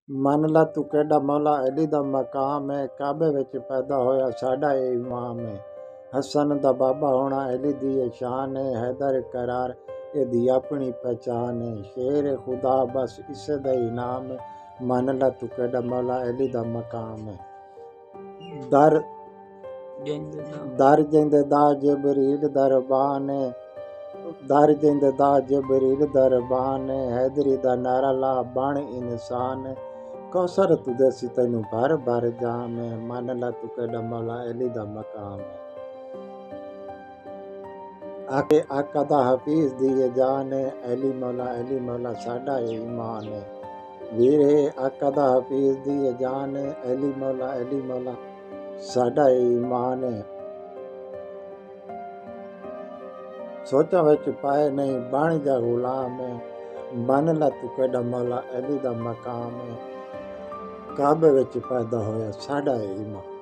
मन ला तू केड़ा मौला अली दा मकाम है, काबे विच पैदा होया साडा ए इमाम है। हसन दा बाबा होना अली दी शान है, हैदर करार एदी अपनी पहचान है। शेर खुदा बस इसे दा इनाम है, मन ला तू केड़ा मौला अली दा मकाम है। दर जिंद दा जबरील दरबान है, दर जिंद दा जबरील दरबान है। हैदरी दा नारा ला बन इंसान है, कौसर तू देसी तैनू भर भर जाम है। मन ला तू केड़ा मौला अली दा मकाम है। आके आका दा हफीज दी जान है, अली मौला साडा ईमान है। वीरे आका दा हफीज दी जान है, अली मौला साडा ईमान है। सोचा विच पाए नहीं बन जा गुलाम है, मन ला तू केड़ा मौला अली दा मकाम है। काबे विच पैदा होया साडा ईमान।